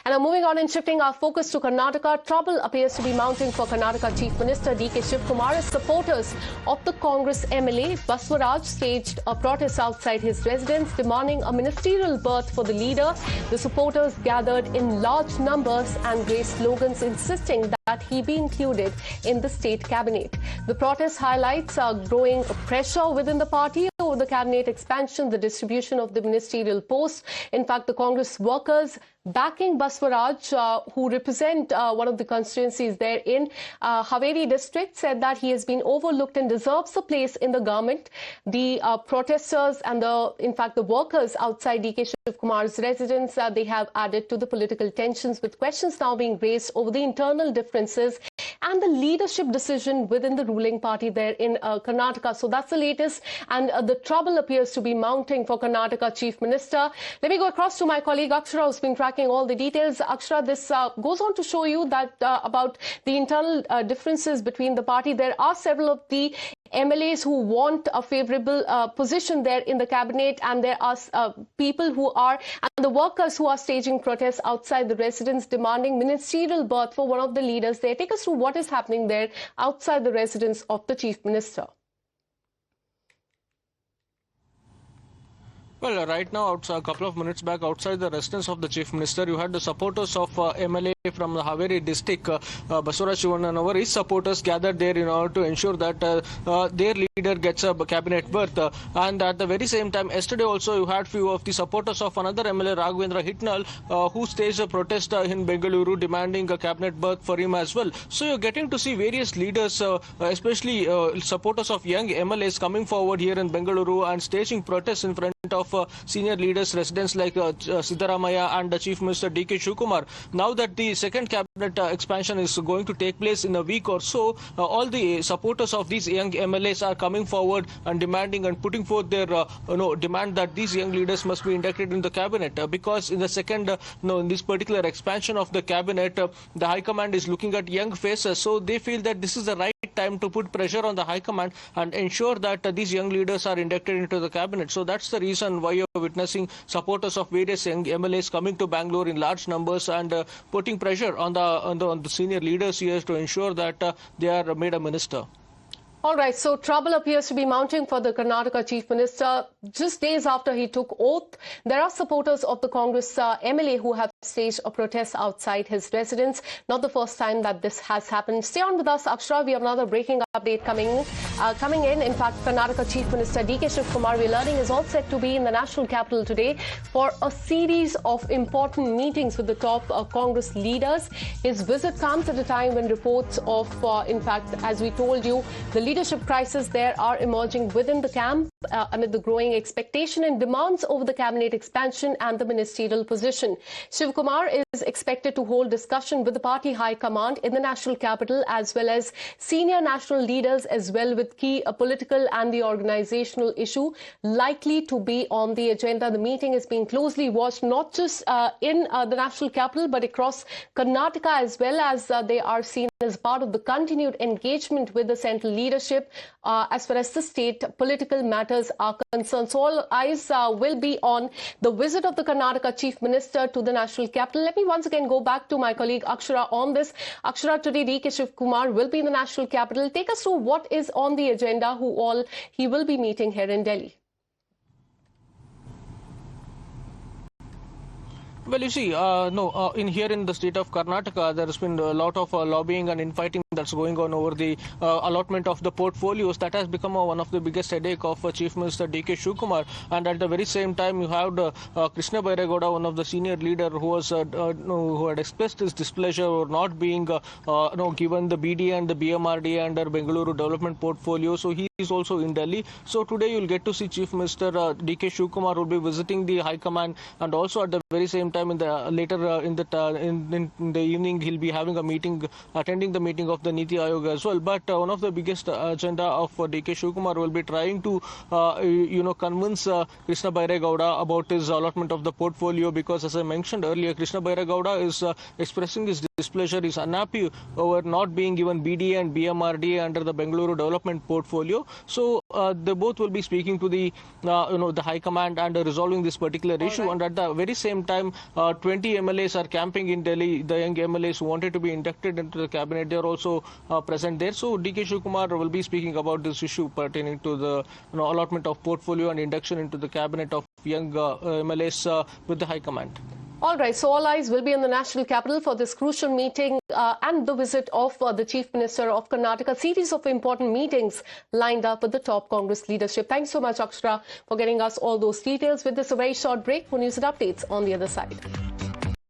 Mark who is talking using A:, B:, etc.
A: And moving on and shifting our focus to Karnataka, trouble appears to be mounting for Karnataka Chief Minister Shivakumar as supporters of the Congress MLA Baswaraj staged a protest outside his residence demanding a ministerial berth for the leader. The supporters gathered in large numbers and raised slogans insisting that he be included in the state cabinet. The protest highlights growing pressure within the party over the cabinet expansion, the distribution of the ministerial posts. In fact, the Congress workers backing Baswaraj, who represent one of the constituencies there in Haveri district, said that he has been overlooked and deserves a place in the government. The protesters and the workers outside Shivkumar's residence, they have added to the political tensions, with questions now being raised over the internal differences and the leadership decision within the ruling party there in Karnataka. So that's the latest, and the trouble appears to be mounting for Karnataka Chief Minister. Let me go across to my colleague Akshara, who's been tracking all the details. Akshara, this goes on to show you that about the internal differences between the party. There are several of the MLAs who want a favourable position there in the cabinet, and there are people who are, and the workers who are staging protests outside the residence demanding ministerial berth for one of the leaders there. Take us through what is happening there outside the residence of the Chief Minister.
B: Well, right now, a couple of minutes back, outside the residence of the Chief Minister, you had the supporters of MLA from the Haveri district, Baswaraj Shivananavar, his supporters gathered there in order to ensure that their leader gets a cabinet berth. And at the very same time, yesterday also, you had few of the supporters of another MLA, Raghavendra Hitnal, who staged a protest in Bengaluru demanding a cabinet berth for him as well. So you're getting to see various leaders, especially supporters of young MLAs, coming forward here in Bengaluru and staging protests in front of senior leaders' residents like Siddaramaiah and the Chief Minister Shivakumar. Now that the second cabinet expansion is going to take place in a week or so, all the supporters of these young MLAs are coming forward and demanding and putting forth their demand that these young leaders must be inducted in the cabinet, because in the second, in this particular expansion of the cabinet, the High Command is looking at young faces, so they feel that this is the right time to put pressure on the High Command and ensure that these young leaders are inducted into the cabinet. So that's the reason why you're witnessing supporters of various young MLAs coming to Bangalore in large numbers and putting pressure on the senior leaders here to ensure that they are made a minister.
A: All right, so trouble appears to be mounting for the Karnataka Chief Minister. Just days after he took oath, there are supporters of the Congress MLA who have staged a protest outside his residence. Not the first time that this has happened. Stay on with us, Akshara. We have another breaking update coming in. In fact, Karnataka Chief Minister Shivakumar, we're learning, is all set to be in the national capital today for a series of important meetings with the top Congress leaders. His visit comes at a time when reports of, in fact, as we told you, the leadership crisis there are emerging within the camp amid the growing expectation and demands over the cabinet expansion and the ministerial position. Shivakumar is expected to hold discussion with the party high command in the national capital, as well as senior national leaders, as well with key political and the organizational issue likely to be on the agenda. The meeting is being closely watched, not just in the national capital, but across Karnataka, as well as they are seen as part of the continued engagement with the central leadership as far as the state political matters are concerned. So all eyes will be on the visit of the Karnataka Chief Minister to the national capital. Let me once again go back to my colleague Akshara on this. Akshara, today Shivakumar will be in the national capital. Take us through what is on the agenda, who all he will be meeting here in Delhi.
B: Well, you see, in here in the state of Karnataka, there has been a lot of lobbying and infighting that's going on over the allotment of the portfolios. That has become one of the biggest headache of Chief Minister Shivakumar. And at the very same time, you have Krishna Bairegowda, one of the senior leader, who was who had expressed his displeasure over not being given the BD and the BMRD under Bengaluru development portfolio. So he is also in Delhi. So today you'll get to see Chief Minister Shivakumar will be visiting the High Command, and also at the very same time in the in the evening he'll be having a meeting, attending the meeting of the Niti Aayog as well. But one of the biggest agenda of Shivakumar will be trying to convince Krishna Bairegowda about his allotment of the portfolio, because as I mentioned earlier, Krishna Bairegowda is expressing his displeasure, is unhappy over not being given BD and BMRD under the Bengaluru development portfolio. So they both will be speaking to the the High Command and resolving this particular issue. And at the very same time, 20 MLAs are camping in Delhi. The young MLAs who wanted to be inducted into the cabinet, they are also present there. So DK Shivakumar will be speaking about this issue pertaining to the allotment of portfolio and induction into the cabinet of young MLAs with the High Command.
A: All right, so all eyes will be on the national capital for this crucial meeting and the visit of the Chief Minister of Karnataka. A series of important meetings lined up with the top Congress leadership. Thanks so much, Akshara, for getting us all those details. With this, a very short break for news and updates on the other side.